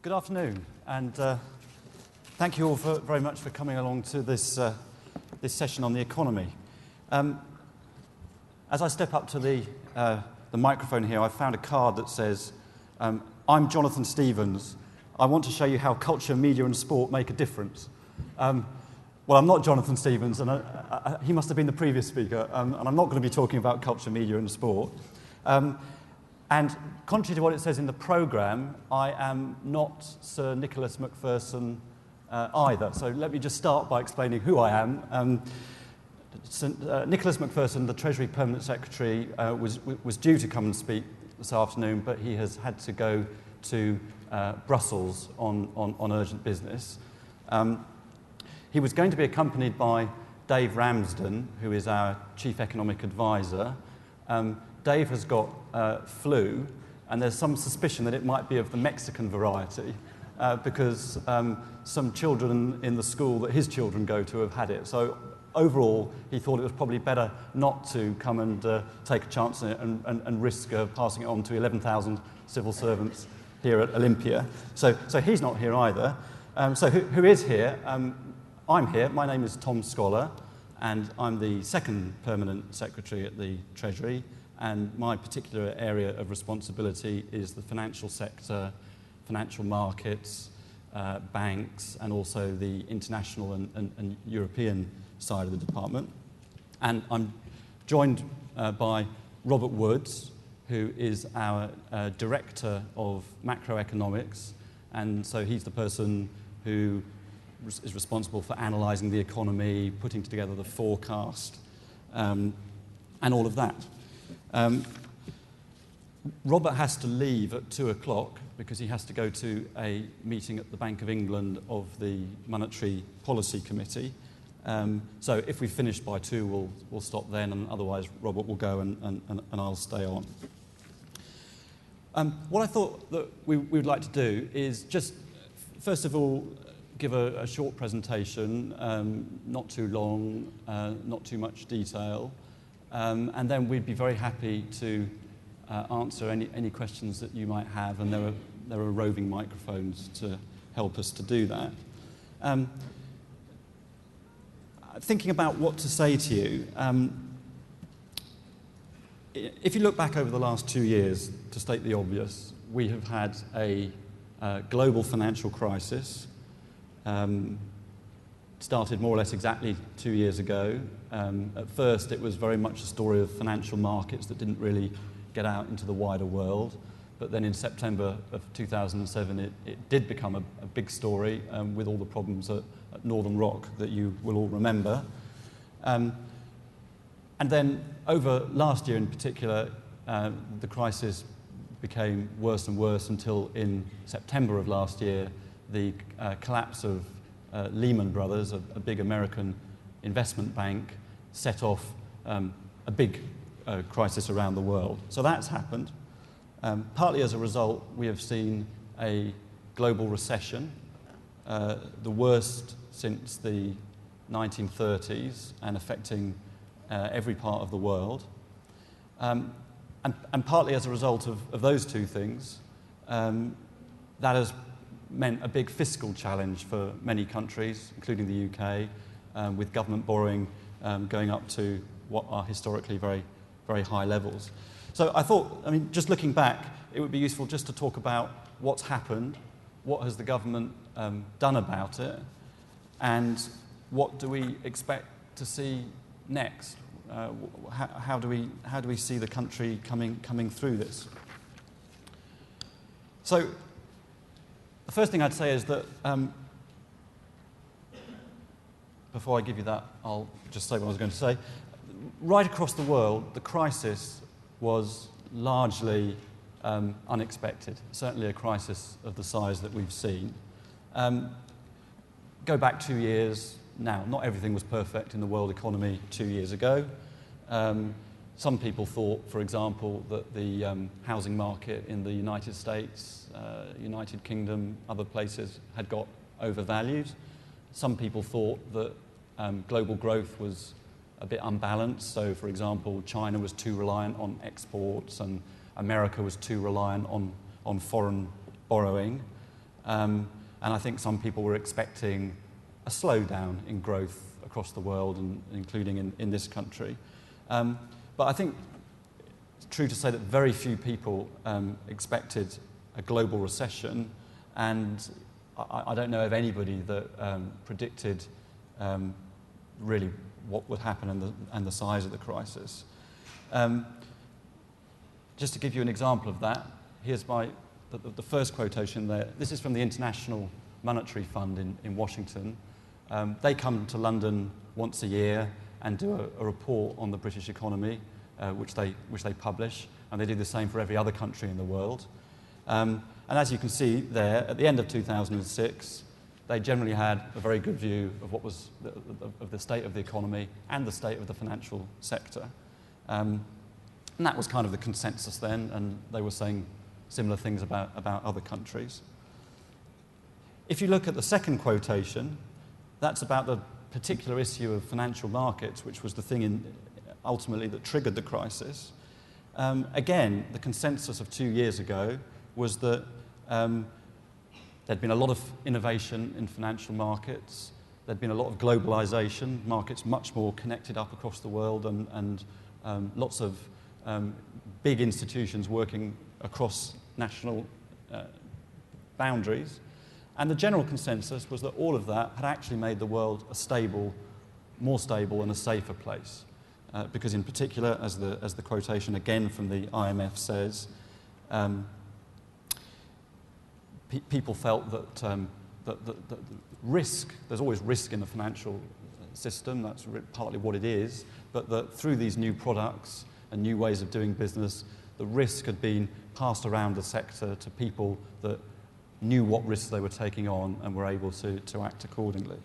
Good afternoon, and thank you all very much for coming along to this session on the economy. As I step up to the microphone here, I found a card that says, "I'm Jonathan Stevens. I want to show you how culture, media, and sport make a difference." Well, I'm not Jonathan Stevens, and he must have been the previous speaker, and I'm not going to be talking about culture, media, and sport. And contrary to what it says in the programme, I am not Sir Nicholas Macpherson either. So let me just start by explaining who I am. Nicholas Macpherson, the Treasury Permanent Secretary, was due to come and speak this afternoon, but he has had to go to Brussels on urgent business. He was going to be accompanied by Dave Ramsden, who is our Chief Economic Advisor. Dave has got flu, and there's some suspicion that it might be of the Mexican variety because some children in the school that his children go to have had it. So overall, he thought it was probably better not to come and take a chance and risk passing it on to 11,000 civil servants here at Olympia. So he's not here either. So who is here? I'm here. My name is Tom Scholar, and I'm the second permanent secretary at the Treasury. And my particular area of responsibility is the financial sector, financial markets, banks, and also the international and European side of the department. And I'm joined by Robert Woods, who is our Director of Macroeconomics. And so he's the person who is responsible for analysing the economy, putting together the forecast, and all of that. Robert has to leave at 2 o'clock because he has to go to a meeting at the Bank of England of the Monetary Policy Committee. So if we finish by 2, we'll stop then, and otherwise Robert will go and I'll stay on. What I thought that we would like to do is just, first of all, give a short presentation, not too long, not too much detail. And then we'd be very happy to answer any questions that you might have, and there are roving microphones to help us to do that. Thinking about what to say to you, if you look back over the last 2 years, to state the obvious, we have had a global financial crisis. Started more or less exactly 2 years ago. At first, it was very much a story of financial markets that didn't really get out into the wider world. But then in September of 2007, it did become a big story with all the problems at Northern Rock that you will all remember. And then over last year in particular, the crisis became worse and worse until in September of last year, the collapse of Lehman Brothers, a big American investment bank, set off a big crisis around the world. So that's happened. Partly as a result, we have seen a global recession, the worst since the 1930s and affecting every part of the world. And partly as a result of those two things, that has meant a big fiscal challenge for many countries, including the UK, with government borrowing going up to what are historically very, very high levels. So I thought, just looking back, it would be useful just to talk about what's happened, what has the government done about it, and what do we expect to see next? How do we see the country coming through this? So the first thing I'd say is that, before I give you that, I'll just say what I was going to say. Right across the world, the crisis was largely unexpected, certainly a crisis of the size that we've seen. Go back 2 years now, not everything was perfect in the world economy 2 years ago. Some people thought, for example, that the housing market in the United States, United Kingdom, other places had got overvalued. Some people thought that global growth was a bit unbalanced. So, for example, China was too reliant on exports and America was too reliant on foreign borrowing. And I think some people were expecting a slowdown in growth across the world, and including in this country. But I think it's true to say that very few people expected a global recession, and I don't know of anybody that predicted really what would happen and the size of the crisis. Just to give you an example of that, here's the first quotation there. This is from the International Monetary Fund in Washington. They come to London once a year and do a report on the British economy, which they publish, and they do the same for every other country in the world. And as you can see there, at the end of 2006, they generally had a very good view of what was of the state of the economy and the state of the financial sector. And that was kind of the consensus then, and they were saying similar things about other countries. If you look at the second quotation, that's about the particular issue of financial markets, which was the thing ultimately that triggered the crisis. Again, the consensus of 2 years ago was that there'd been a lot of innovation in financial markets, there'd been a lot of globalization, markets much more connected up across the world, and lots of big institutions working across national boundaries. And the general consensus was that all of that had actually made the world more stable and a safer place. Because in particular, as the quotation again from the IMF says, people felt that risk, there's always risk in the financial system, that's partly what it is, but that through these new products and new ways of doing business, the risk had been passed around the sector to people that knew what risks they were taking on and were able to act accordingly.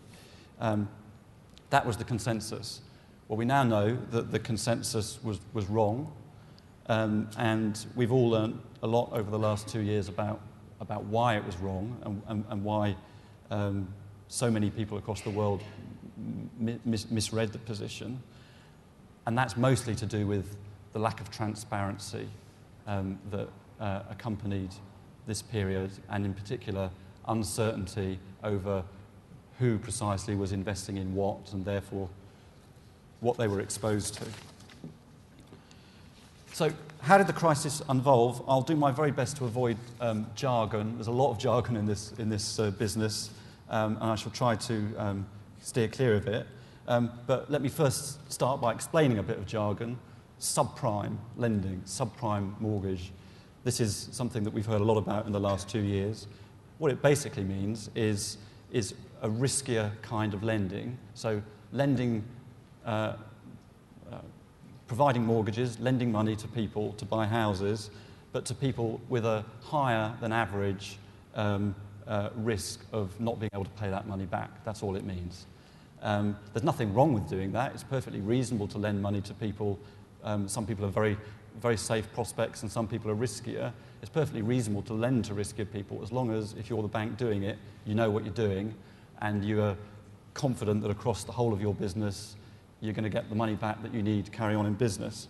That was the consensus. Well, we now know that the consensus was wrong, and we've all learned a lot over the last 2 years about why it was wrong and why so many people across the world misread the position. And that's mostly to do with the lack of transparency that accompanied this period, and in particular uncertainty over who precisely was investing in what, and therefore what they were exposed to. So how did the crisis unfold? I'll do my very best to avoid jargon. There's a lot of jargon in this business, and I shall try to steer clear of it. But let me first start by explaining a bit of jargon. Subprime lending, subprime mortgage. This is something that we've heard a lot about in the last 2 years. What it basically means is a riskier kind of lending. So lending, providing mortgages, lending money to people to buy houses, but to people with a higher than average risk of not being able to pay that money back. That's all it means. There's nothing wrong with doing that. It's perfectly reasonable to lend money to people. Some people are very, very safe prospects, and some people are riskier. It's perfectly reasonable to lend to riskier people, as long as, if you're the bank doing it, you know what you're doing, and you are confident that across the whole of your business, you're going to get the money back that you need to carry on in business.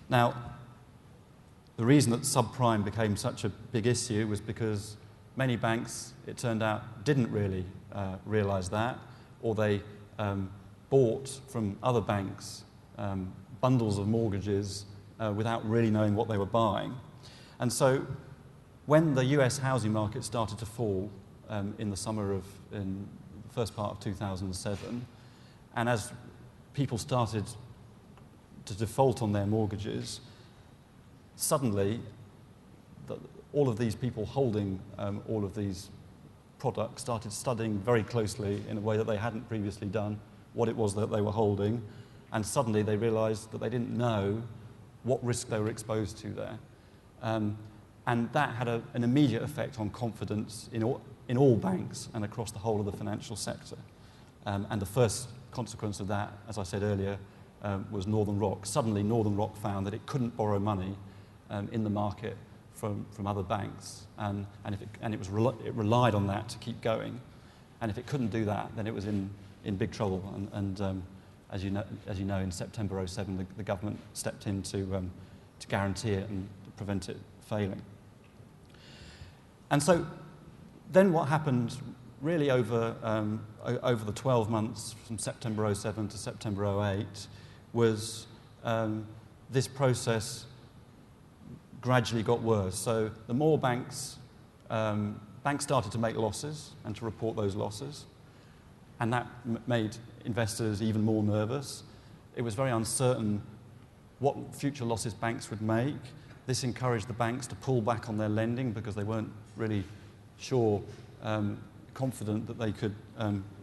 Now, the reason that subprime became such a big issue was because many banks, it turned out, didn't really realise that, or they bought from other banks bundles of mortgages without really knowing what they were buying. And so when the US housing market started to fall in the first part of 2007, and as people started to default on their mortgages, suddenly all of these people holding all of these products started studying very closely, in a way that they hadn't previously done, what it was that they were holding, and suddenly they realised that they didn't know what risk they were exposed to there. And that had an immediate effect on confidence in all banks and across the whole of the financial sector. And the first consequence of that, as I said earlier, was Northern Rock. Suddenly Northern Rock found that it couldn't borrow money in the market from other banks, and it relied on that to keep going. And if it couldn't do that, then it was in big trouble. And as you know, in September 2007, the government stepped in to guarantee it and prevent it failing. And so Then what happened really over the 12 months from September '07 to September '08 was this process gradually got worse. So the more banks started to make losses and to report those losses, and that made investors even more nervous. It was very uncertain what future losses banks would make. This encouraged the banks to pull back on their lending because they weren't really sure, confident that they could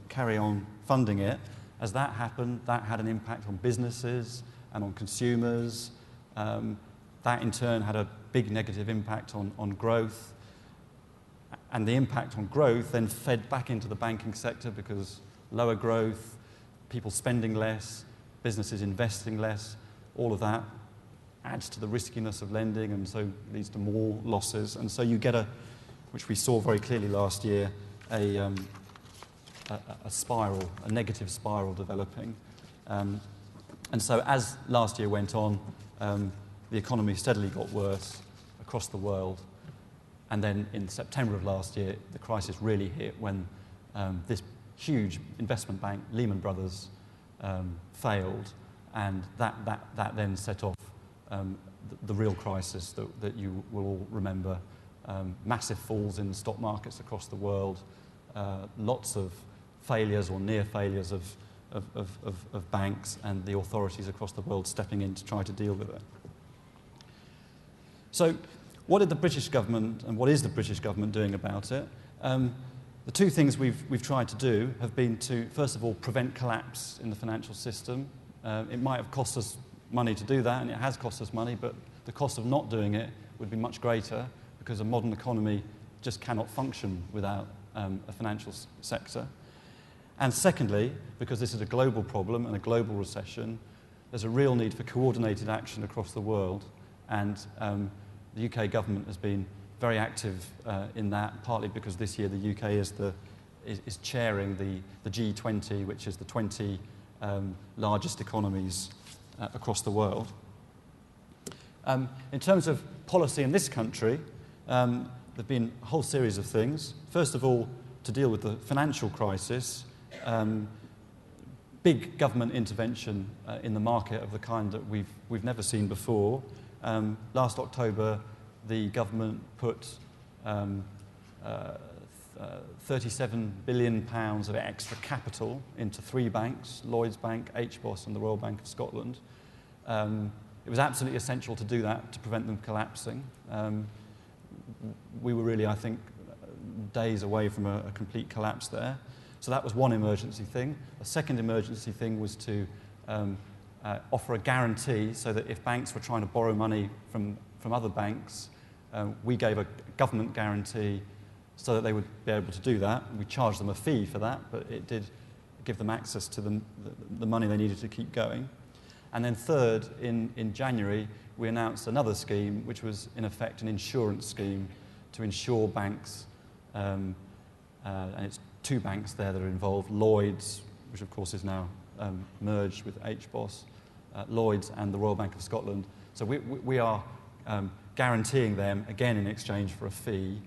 carry on funding it. As that happened, that had an impact on businesses and on consumers. That in turn had a big negative impact on growth. And the impact on growth then fed back into the banking sector because lower growth, people spending less, businesses investing less, all of that adds to the riskiness of lending and so leads to more losses. And so you get which we saw very clearly last year, a spiral, a negative spiral developing. And so as last year went on, the economy steadily got worse across the world. And then in September of last year, the crisis really hit when this huge investment bank, Lehman Brothers, failed, and that then set off the real crisis that you will all remember. Massive falls in the stock markets across the world, lots of failures or near failures of banks, and the authorities across the world stepping in to try to deal with it. So what did the British government, and what is the British government doing about it? The two things we've tried to do have been to, first of all, prevent collapse in the financial system. It might have cost us money to do that, and it has cost us money, but the cost of not doing it would be much greater because a modern economy just cannot function without a financial sector. And secondly, because this is a global problem and a global recession, there's a real need for coordinated action across the world, and the UK government has been very active in that, partly because this year the UK is chairing the G20, which is the 20 largest economies across the world. In terms of policy in this country, there have been a whole series of things. First of all, to deal with the financial crisis, big government intervention in the market of the kind that we've never seen before. Last October, the government put £37 billion of extra capital into three banks, Lloyds Bank, HBOS and the Royal Bank of Scotland. It was absolutely essential to do that to prevent them collapsing. We were really, I think, days away from a complete collapse there. So that was one emergency thing. A second emergency thing was to offer a guarantee so that if banks were trying to borrow money from other banks, we gave a government guarantee so that they would be able to do that. We charged them a fee for that, but it did give them access to the money they needed to keep going. And then third, in January, we announced another scheme, which was in effect an insurance scheme to insure banks, and it's two banks there that are involved, Lloyds, which of course is now merged with HBOS, Lloyds and the Royal Bank of Scotland. So we are guaranteeing them, again in exchange for a fee,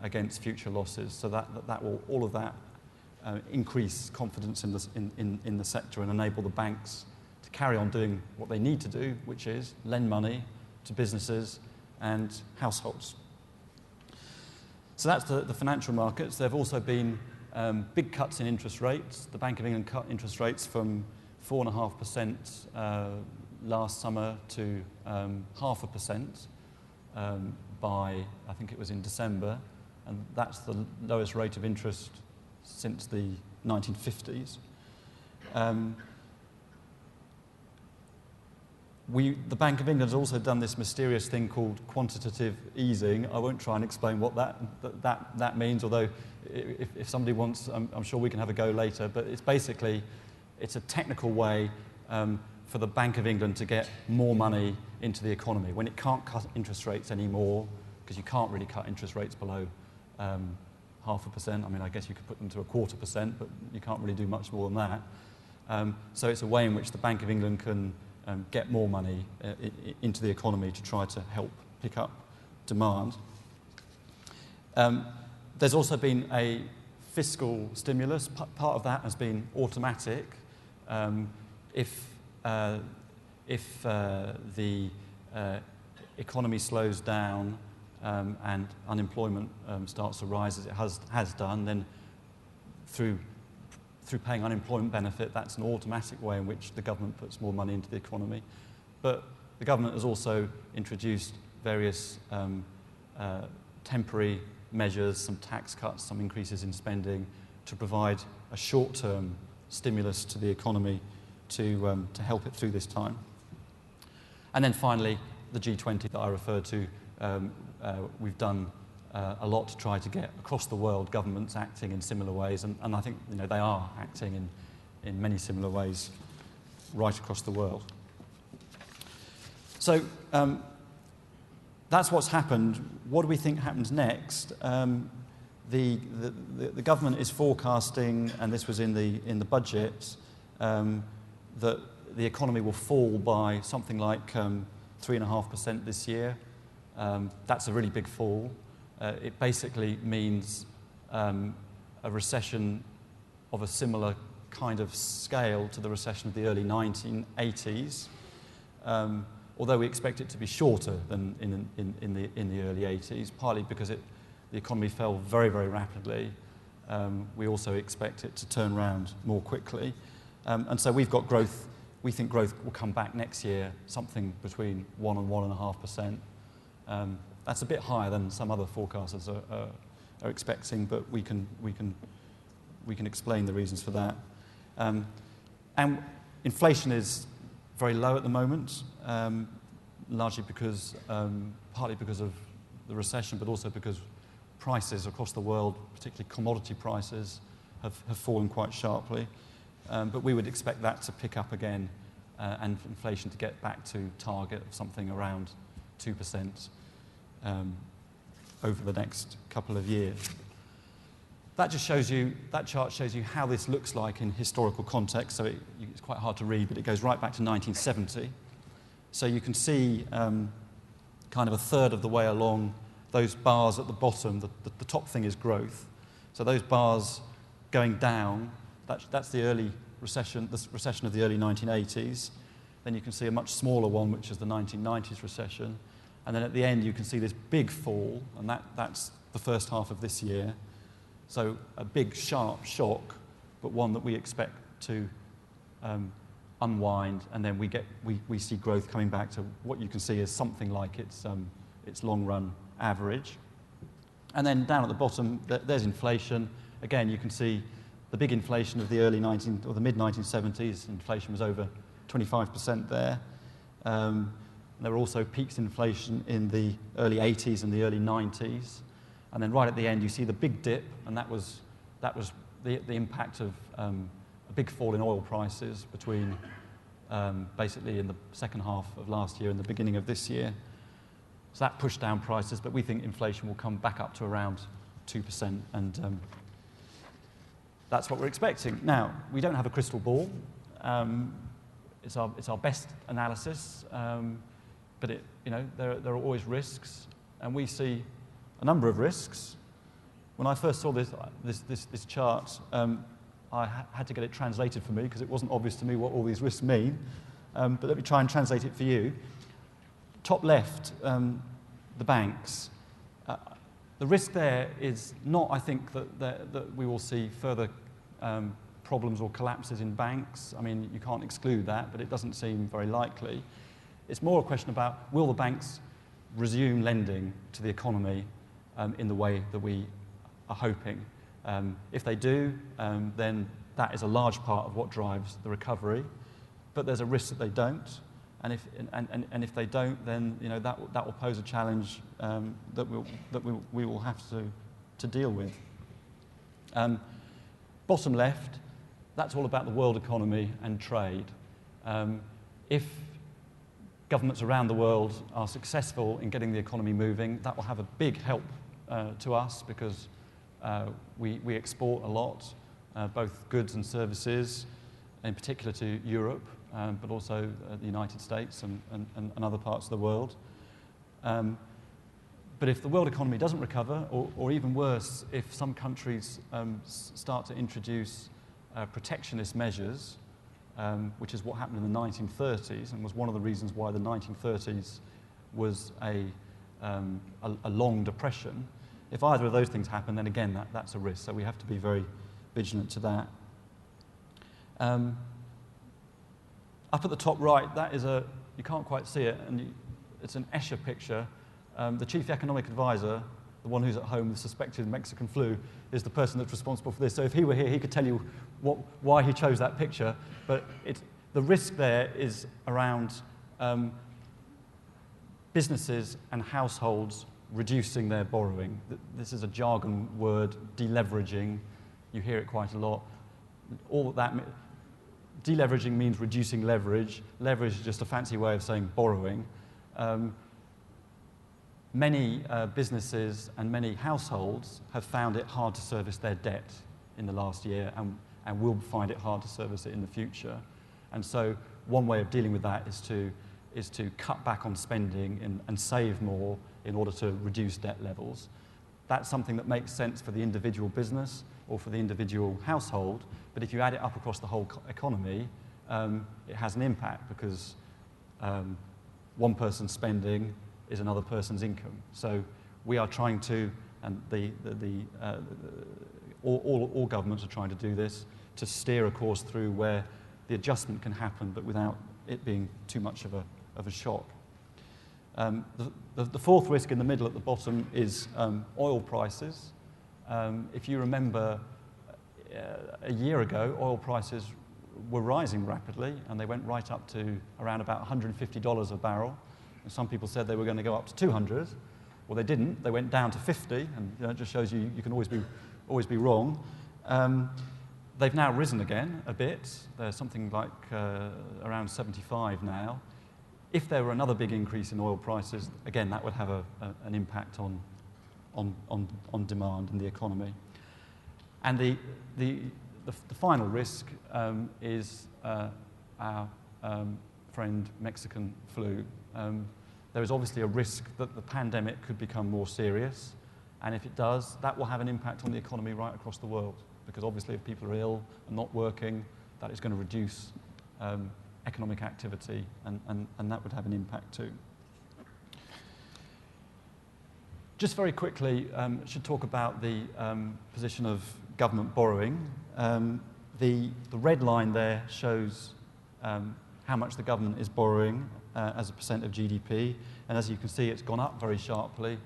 against future losses. So that will, all of that increase confidence in the sector and enable the banks to carry on doing what they need to do, which is lend money to businesses and households. So that's the financial markets. There have also been big cuts in interest rates. The Bank of England cut interest rates from 4.5% last summer to 0.5% by, I think it was in December, and that's the lowest rate of interest since the 1950s. The Bank of England has also done this mysterious thing called quantitative easing. I won't try and explain what that means, although if somebody wants, I'm sure we can have a go later, but it's basically, it's a technical way for the Bank of England to get more money into the economy. When it can't cut interest rates anymore, because you can't really cut interest rates below 0.5%. I mean, I guess you could put them to 0.25%, but you can't really do much more than that. So it's a way in which the Bank of England can get more money into the economy to try to help pick up demand. There's also been a fiscal stimulus. Part of that has been automatic. If the economy slows down and unemployment starts to rise, as it has done, then through paying unemployment benefit, that's an automatic way in which the government puts more money into the economy. But the government has also introduced various temporary measures, some tax cuts, some increases in spending, to provide a short-term stimulus to the economy to help it through this time. And then finally, the G20 that I referred to, we've done a lot to try to get across the world governments acting in similar ways, and I think they are acting in many similar ways right across the world. So that's what's happened. What do we think happens next? The government is forecasting, and this was in the budget, that the economy will fall by something like 3.5% this year. That's a really big fall. It basically means a recession of a similar kind of scale to the recession of the early 1980s, although we expect it to be shorter than in the early 80s, partly because the economy fell very, very rapidly. We also expect it to turn around more quickly. And so we've got growth. We think growth will come back next year, something between 1 and 1.5%. That's a bit higher than some other forecasters are expecting, but we can explain the reasons for that. And inflation is very low at the moment, largely because, partly because of the recession, but also because prices across the world, particularly commodity prices, have fallen quite sharply. But we would expect that to pick up again and inflation to get back to target of something around 2% over the next couple of years. That chart shows you how this looks like in historical context. So it's quite hard to read, but it goes right back to 1970. So you can see kind of a third of the way along those bars at the bottom. The top thing is growth. So those bars going down, that's the early recession, the recession of the early 1980s. Then you can see a much smaller one, which is the 1990s recession. And then at the end, you can see this big fall, and that's the first half of this year. So a big, sharp shock, but one that we expect to unwind, and then we see growth coming back to what you can see as something like its long-run average. And then down at the bottom, there's inflation. Again, you can see the big inflation of the the mid-1970s. Inflation was over 25% there. There were also peaks in inflation in the early 80s and the early 90s. And then right at the end, you see the big dip, and that was the impact of a big fall in oil prices between basically in the second half of last year and the beginning of this year. So that pushed down prices, but we think inflation will come back up to around 2%, and that's what we're expecting. Now, we don't have a crystal ball. It's our best analysis, but there are always risks, and we see a number of risks. When I first saw this chart, I had to get it translated for me because it wasn't obvious to me what all these risks mean. But let me try and translate it for you. Top left, the banks. The risk there is not, I think, that we will see further problems or collapses in banks. I mean, you can't exclude that, but it doesn't seem very likely. It's more a question about, will the banks resume lending to the economy in the way that we are hoping? If they do, then that is a large part of what drives the recovery. But there's a risk that they don't. And if they don't, then that will pose a challenge that we will have to deal with. Bottom left, that's all about the world economy and trade. If governments around the world are successful in getting the economy moving, that will have a big help to us because we export a lot, both goods and services, in particular to Europe, but also the United States and other parts of the world. But if the world economy doesn't recover, or even worse, if some countries start to introduce protectionist measures, which is what happened in the 1930s and was one of the reasons why the 1930s was a long depression. If either of those things happen, then again, that's a risk. So we have to be very vigilant to that. Up at the top right, that is you can't quite see it, and it's an Escher picture. The chief economic advisor, the one who's at home with suspected Mexican flu, is the person that's responsible for this. So if he were here, he could tell you why he chose that picture. But the risk there is around businesses and households reducing their borrowing. This is a jargon word, deleveraging. You hear it quite a lot. All that deleveraging means reducing leverage. Leverage is just a fancy way of saying borrowing. Many businesses and many households have found it hard to service their debt in the last year and will find it hard to service it in the future. And so one way of dealing with that is to cut back on spending and save more in order to reduce debt levels. That's something that makes sense for the individual business or for the individual household, but if you add it up across the whole economy, it has an impact because one person's spending is another person's income. So we are trying to, and all governments are trying to do this, to steer a course through where the adjustment can happen, but without it being too much of a shock. The fourth risk in the middle at the bottom is oil prices. If you remember, a year ago, oil prices were rising rapidly, and they went right up to around about $150 a barrel. And some people said they were going to go up to 200. Well, they didn't. They went down to 50, and it just shows you can always be wrong. They've now risen again a bit. They're something like around 75 now. If there were another big increase in oil prices, again, that would have an impact on demand in the economy. And the final risk is our friend Mexican flu. There is obviously a risk that the pandemic could become more serious, and if it does, that will have an impact on the economy right across the world, because obviously if people are ill and not working, that is going to reduce economic activity, and that would have an impact too. Just very quickly, I should talk about the position of government borrowing. The red line there shows how much the government is borrowing as a percent of GDP, and as you can see, it's gone up very sharply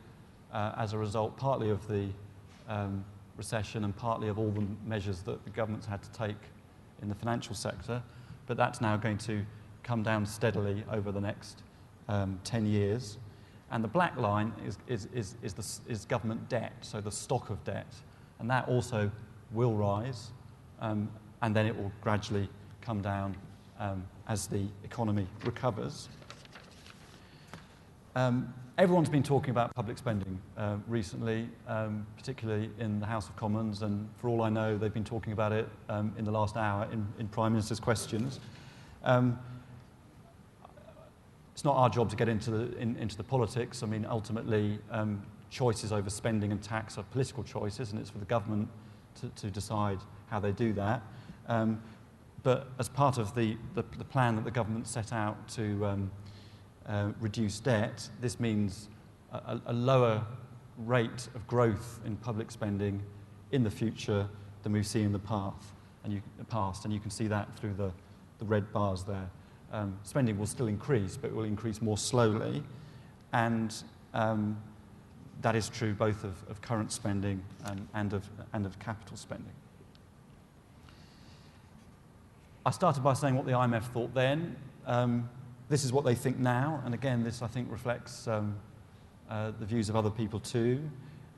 as a result, partly of the recession and partly of all the measures that the government's had to take in the financial sector, but that's now going to come down steadily over the next 10 years. And the black line is government debt, so the stock of debt, and that also will rise, and then it will gradually come down as the economy recovers. Everyone's been talking about public spending recently, particularly in the House of Commons, and for all I know, they've been talking about it in the last hour in Prime Minister's questions. It's not our job to get into the politics. I mean, ultimately, choices over spending and tax are political choices, and it's for the government to decide how they do that. But as part of the plan that the government set out to reduce debt, this means a lower rate of growth in public spending in the future than we've seen in the past, and you can see that through the red bars there. Spending will still increase, but it will increase more slowly, and that is true both of current spending and of capital spending. I started by saying what the IMF thought then. This is what they think now, and again, this I think reflects the views of other people too.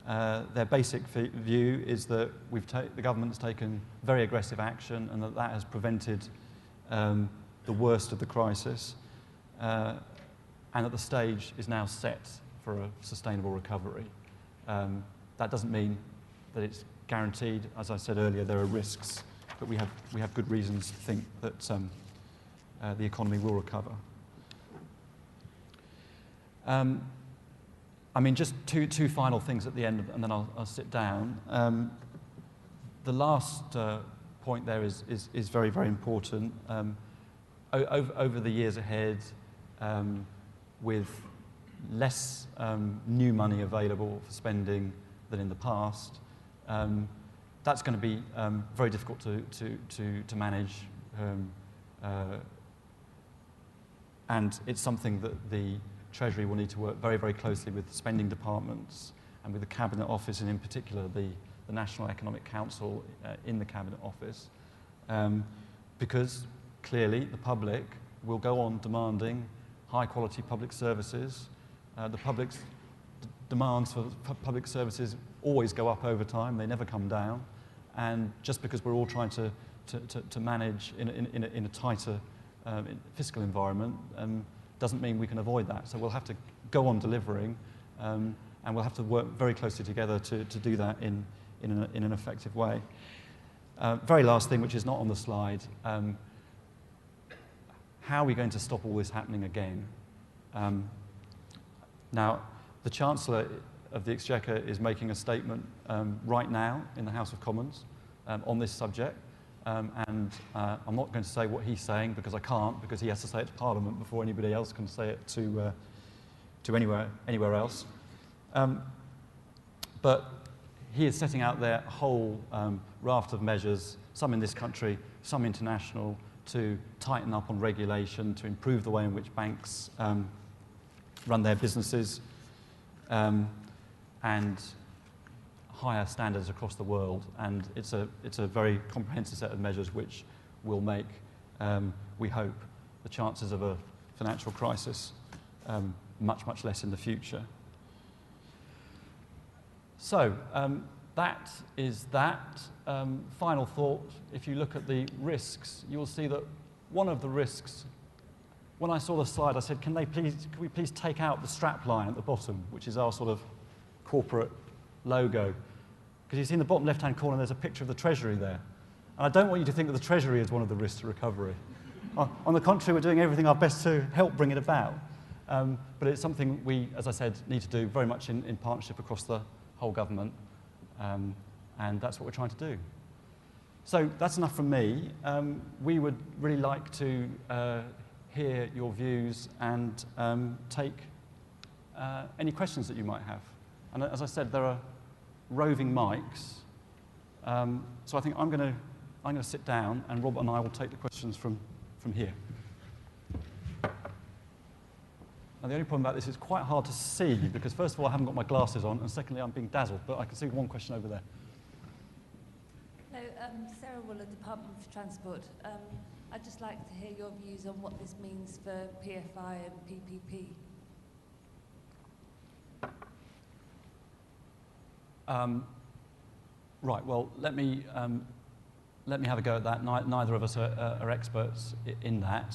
Their basic view is that the government's taken very aggressive action, and that has prevented the worst of the crisis, and that the stage is now set for a sustainable recovery. That doesn't mean that it's guaranteed. As I said earlier, there are risks, but we have good reasons to think that the economy will recover. I mean, just two final things at the end, and then I'll sit down. The last point there is very, very important. Over the years ahead, with less new money available for spending than in the past, that's going to be very difficult to manage, and it's something that the Treasury will need to work very, very closely with the spending departments and with the Cabinet Office, and in particular the National Economic Council in the Cabinet Office, because clearly the public will go on demanding high-quality public services. The public's demands for public services always go up over time; they never come down. And just because we're all trying to manage in a tighter fiscal environment doesn't mean we can avoid that. So we'll have to go on delivering, and we'll have to work very closely together to do that in an effective way. Very last thing, which is not on the slide. How are we going to stop all this happening again? Now, the Chancellor of the Exchequer is making a statement right now in the House of Commons on this subject, and I'm not going to say what he's saying because I can't, because he has to say it to Parliament before anybody else can say it to anywhere else. But he is setting out there a whole raft of measures, some in this country, some international, to tighten up on regulation, to improve the way in which banks run their businesses, and higher standards across the world. And it's a very comprehensive set of measures which will make, we hope, the chances of a financial crisis much, much less in the future. So that is that. Final thought, if you look at the risks, you'll see that one of the risks, when I saw the slide, I said, can we please take out the strap line at the bottom, which is our sort of corporate logo? Because you see in the bottom left-hand corner, there's a picture of the Treasury there. And I don't want you to think that the Treasury is one of the risks to recovery. On the contrary, we're doing everything our best to help bring it about. But it's something we, as I said, need to do very much in partnership across the whole government. And that's what we're trying to do. So that's enough from me. We would really like to hear your views and take any questions that you might have. And as I said, there are roving mics. So I think I'm going to sit down, and Robert and I will take the questions from here. Now, the only problem about this is it's quite hard to see, because first of all, I haven't got my glasses on, and secondly, I'm being dazzled, but I can see one question over there. Hello, Sarah Wooler, Department for Transport. I'd just like to hear your views on what this means for PFI and PPP. Right, well, let me have a go at that. Neither of us are experts in that.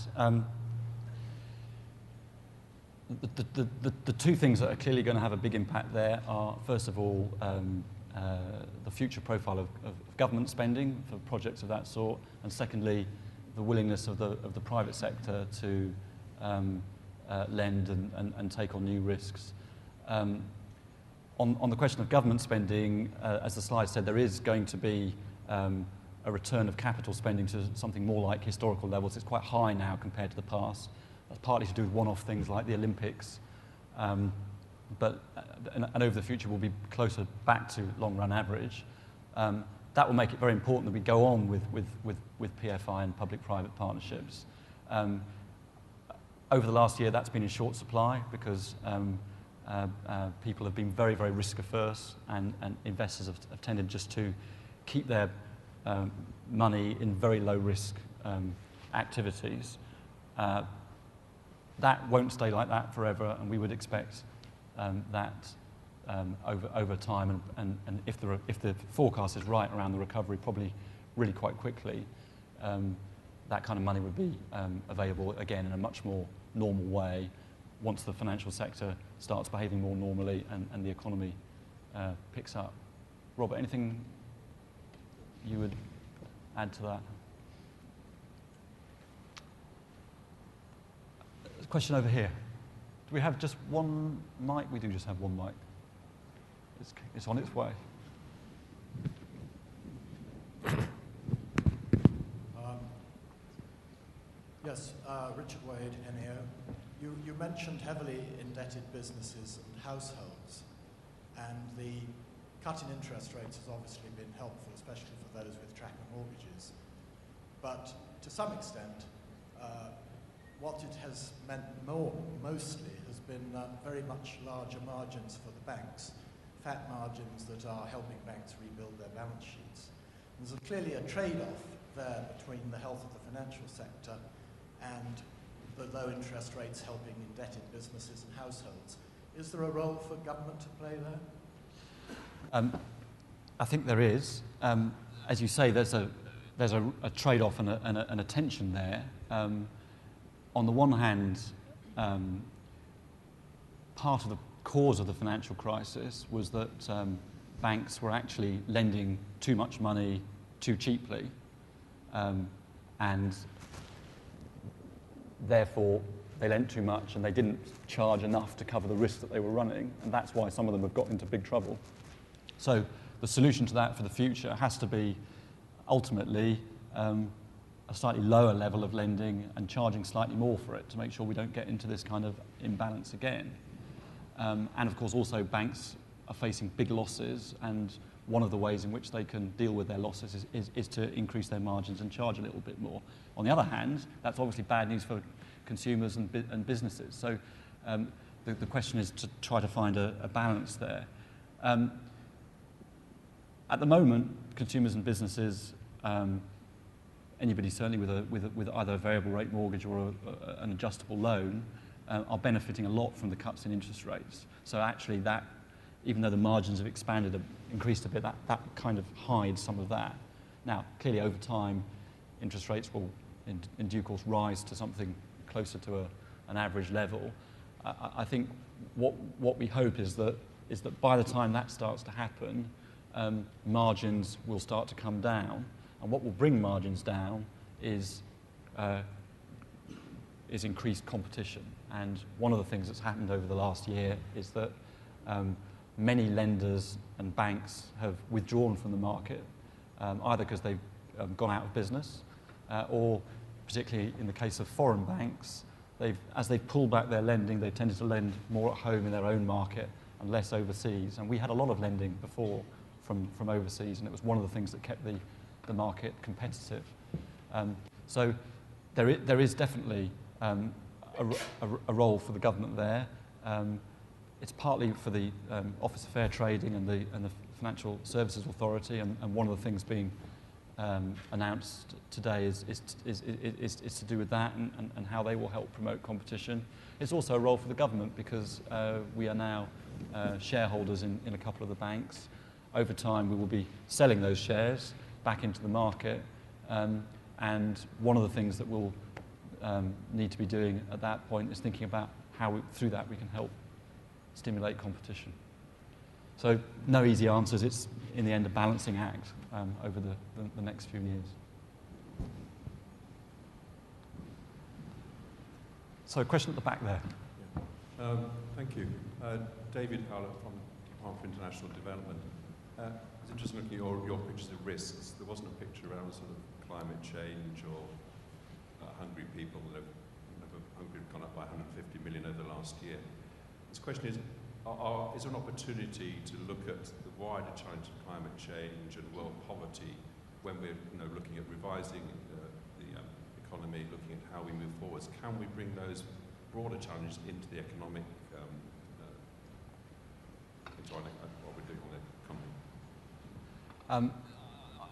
The two things that are clearly going to have a big impact there are, first of all, the future profile of government spending for projects of that sort, and secondly, the willingness of the private sector to lend and take on new risks. On the question of government spending, as the slide said, there is going to be a return of capital spending to something more like historical levels. It's quite high now compared to the past. That's partly to do with one-off things like the Olympics, but over the future we'll be closer back to long-run average. That will make it very important that we go on with PFI and public-private partnerships. Over the last year, that's been in short supply because people have been very, very risk-averse, and investors have tended just to keep their money in very low-risk activities. That won't stay like that forever, and we would expect that over time, and if the forecast is right around the recovery, probably really quite quickly, that kind of money would be available again in a much more normal way once the financial sector starts behaving more normally and the economy picks up. Robert, anything you would add to that? Question over here. Do we have just one mic? We do just have one mic. It's on its way. Yes, Richard Wade, NEO. You mentioned heavily indebted businesses and households, and the cut in interest rates has obviously been helpful, especially for those with tracker mortgages. But to some extent, what it has meant mostly has been very much larger margins for the banks, fat margins that are helping banks rebuild their balance sheets. There's clearly a trade-off there between the health of the financial sector and the low interest rates helping indebted businesses and households. Is there a role for government to play there? I think there is. As you say, there's a trade-off and a tension there. On the one hand, part of the cause of the financial crisis was that banks were actually lending too much money too cheaply, and therefore they lent too much and they didn't charge enough to cover the risk that they were running, and that's why some of them have got into big trouble. So the solution to that for the future has to be ultimately a slightly lower level of lending and charging slightly more for it to make sure we don't get into this kind of imbalance again. And of course also banks are facing big losses, and one of the ways in which they can deal with their losses is to increase their margins and charge a little bit more. On the other hand, that's obviously bad news for consumers and businesses. So the question is to try to find a balance there. At the moment, consumers and businesses, anybody certainly with either a variable rate mortgage or an adjustable loan, are benefiting a lot from the cuts in interest rates. So actually that, even though the margins have increased a bit, that kind of hides some of that. Now, clearly over time, interest rates will in due course rise to something closer to an average level. I think what we hope is that by the time that starts to happen, margins will start to come down, and what will bring margins down is increased competition. And one of the things that's happened over the last year is that many lenders and banks have withdrawn from the market, either because they've gone out of business, or particularly in the case of foreign banks, as they've pulled back their lending, they've tended to lend more at home in their own market and less overseas. And we had a lot of lending before from overseas, and it was one of the things that kept the market competitive. So there is definitely a role for the government there. It's partly for the Office of Fair Trading and the Financial Services Authority, and one of the things being announced today is to do with that and how they will help promote competition. It's also a role for the government because we are now shareholders in a couple of the banks. Over time we will be selling those shares back into the market, and one of the things that we'll need to be doing at that point is thinking about how through that we can help stimulate competition. So no easy answers. It's in the end a balancing act over the next few years. So a question at the back there. Yeah. Thank you. David Howlett from the Department for International Development. I was interested in looking at your pictures of risks. There wasn't a picture around sort of climate change or hungry people. Hungry have gone up by 150 million over the last year. This question is there an opportunity to look at the wider challenge of climate change and world poverty when we're looking at revising the economy, looking at how we move forwards? Can we bring those broader challenges into the economic into what we're doing on the economy?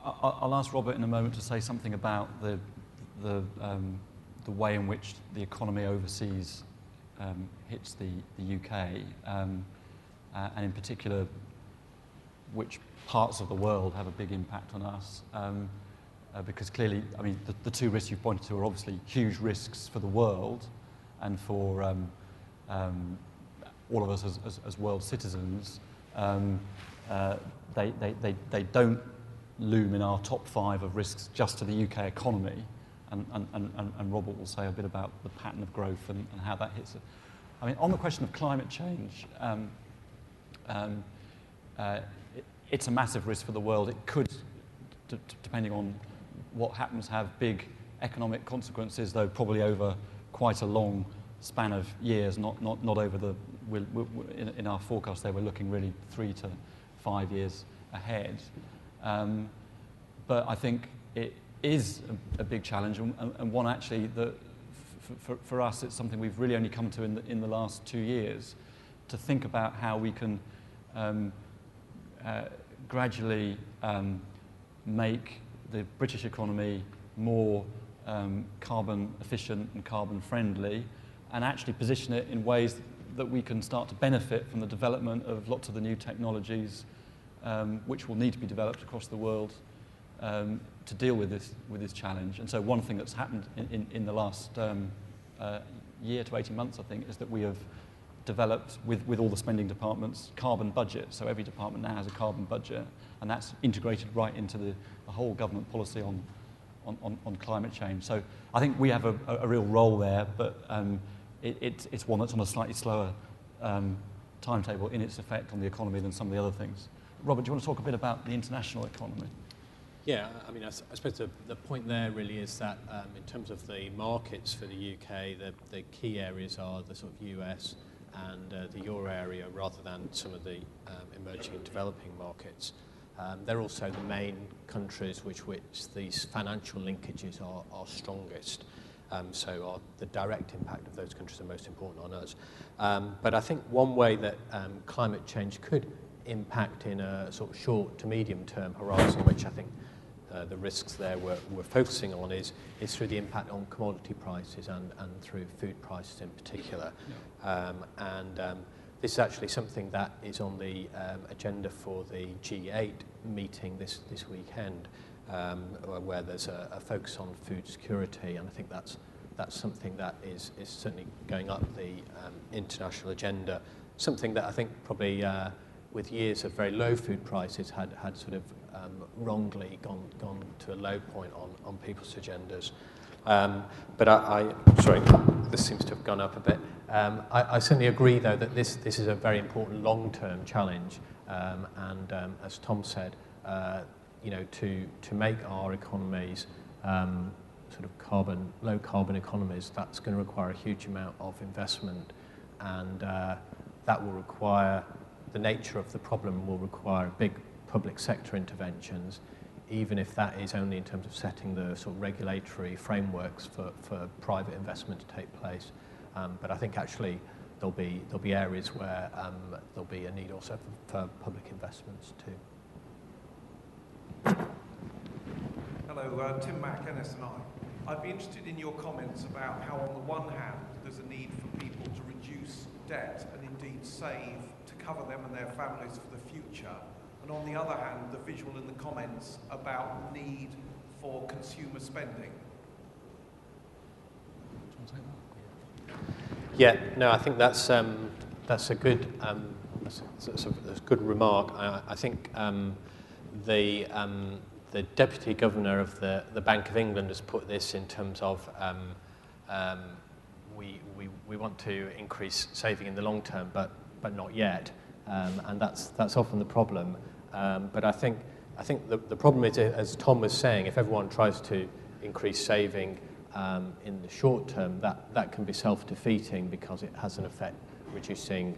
I'll ask Robert in a moment to say something about the way in which the economy overseas hits the UK, and in particular which parts of the world have a big impact on us, because clearly, I mean, the two risks you've pointed to are obviously huge risks for the world and for all of us as world citizens. They don't loom in our top 5 of risks just to the UK economy, and Robert will say a bit about the pattern of growth and how that hits I mean, on the question of climate change, it's a massive risk for the world. It could, depending on what happens, have big economic consequences, though probably over quite a long span of years, not over the, in our forecast there, we're looking really 3 to 5 years ahead. But I think it is a big challenge, and one actually that for us, it's something we've really only come to in the last 2 years, to think about how we can gradually make the British economy more carbon efficient and carbon friendly, and actually position it in ways that we can start to benefit from the development of lots of the new technologies which will need to be developed across the world to deal with this challenge. And so one thing that's happened in the last year to 18 months, I think, is that we have developed with all the spending departments carbon budget. So every department now has a carbon budget, and that's integrated right into the whole government policy on climate change. So I think we have a real role there, but it's one that's on a slightly slower timetable in its effect on the economy than some of the other things. Robert, do you want to talk a bit about the international economy? Yeah, I mean, I suppose the point there really is that in terms of the markets for the UK, the key areas are the sort of US and the euro area, rather than some of the emerging and developing markets. They're also the main countries which these financial linkages are strongest. So the direct impact of those countries are most important on us. But I think one way that climate change could impact in a sort of short to medium term horizon, which I think the risks there we're focusing on, is through the impact on commodity prices and through food prices in particular. Yeah. This is actually something that is on the agenda for the G8 meeting this weekend, where there's a focus on food security, and I think that's something that is certainly going up the international agenda. Something that I think probably with years of very low food prices had sort of wrongly gone to a low point on people's agendas. But sorry, this seems to have gone up a bit. I certainly agree, though, that this is a very important long-term challenge, and as Tom said, to make our economies sort of low carbon economies, that's going to require a huge amount of investment, and that will require, the nature of the problem will require big public sector interventions, even if that is only in terms of setting the sort of regulatory frameworks for private investment to take place. But I think actually there'll be areas where there'll be a need also for public investments too. Hello, Tim Mack, NS&I. I'd be interested in your comments about how, on the one hand, there's a need for people to reduce debt and indeed save to cover them and their families for the future, and on the other hand, the visual in the comments about the need for consumer spending. Yeah, no, I think that's a good that's a good remark. I think the Deputy Governor of the Bank of England has put this in terms of we want to increase saving in the long term, but not yet, and that's often the problem. But I think the problem is, as Tom was saying, if everyone tries to increase saving in the short term, that can be self-defeating, because it has an effect reducing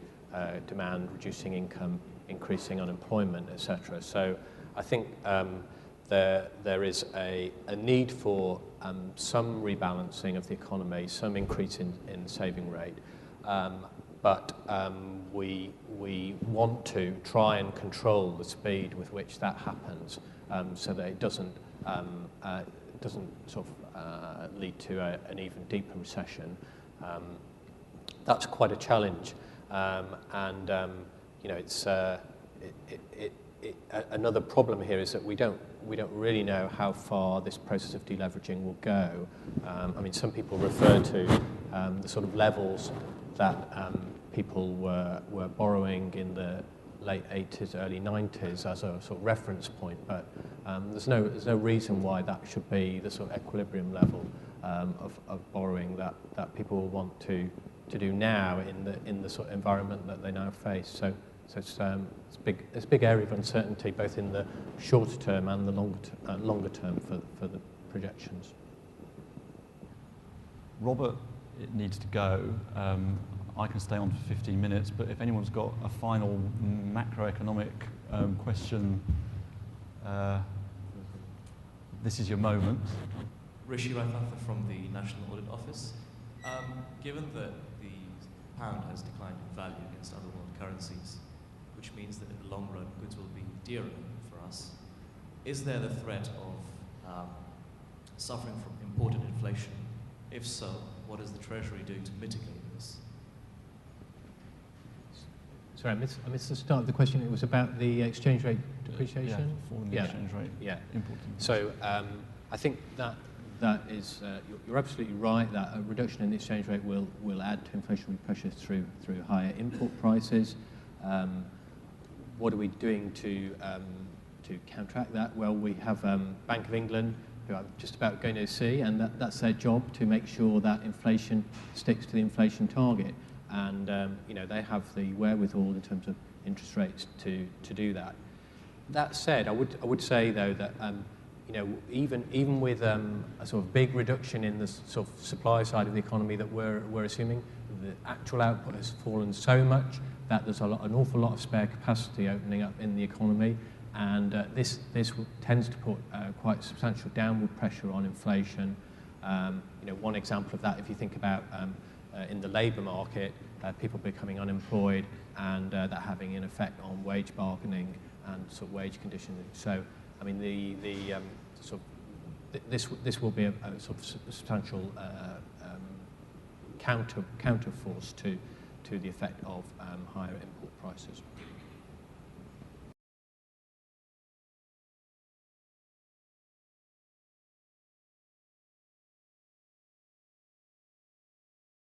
demand, reducing income, increasing unemployment, etc. So I think there is a need for some rebalancing of the economy, some increase in saving rate, but we want to try and control the speed with which that happens, so that it doesn't sort of lead to an even deeper recession. That's quite a challenge, and it's another problem here is that we don't really know how far this process of deleveraging will go. I mean, some people refer to the sort of levels that people were borrowing in the late 80s, early 90s as a sort of reference point, but there's no reason why that should be the sort of equilibrium level of borrowing that people will want to do now in the sort of environment that they now face. So it's a big area of uncertainty, both in the shorter term and the longer term for the projections. Robert, it needs to go. I can stay on for 15 minutes, but if anyone's got a final macroeconomic question, this is your moment. Rishi Raithatha from the National Audit Office. Given that the pound has declined in value against other world currencies, which means that in the long run goods will be dearer for us, is there the threat of suffering from imported inflation? If so, what is the Treasury doing to mitigate this? Sorry, I missed the start of the question. It was about the exchange rate depreciation? Yeah, falling the exchange rate. Yeah. Important. So I think that is, you're absolutely right that a reduction in the exchange rate will add to inflationary pressures through higher import prices. What are we doing to counteract that? Well, we have Bank of England, who I'm just about going to see, and that's their job, to make sure that inflation sticks to the inflation target. And they have the wherewithal in terms of interest rates to do that. That said, I would say though that even with a sort of big reduction in the sort of supply side of the economy that we're assuming, the actual output has fallen so much that there's an awful lot of spare capacity opening up in the economy, and this tends to put quite substantial downward pressure on inflation. One example of that, if you think about in the labour market, people becoming unemployed, and that having an effect on wage bargaining and sort of wage conditioning. So, I mean, this will be a sort of substantial counter force to the effect of higher import prices.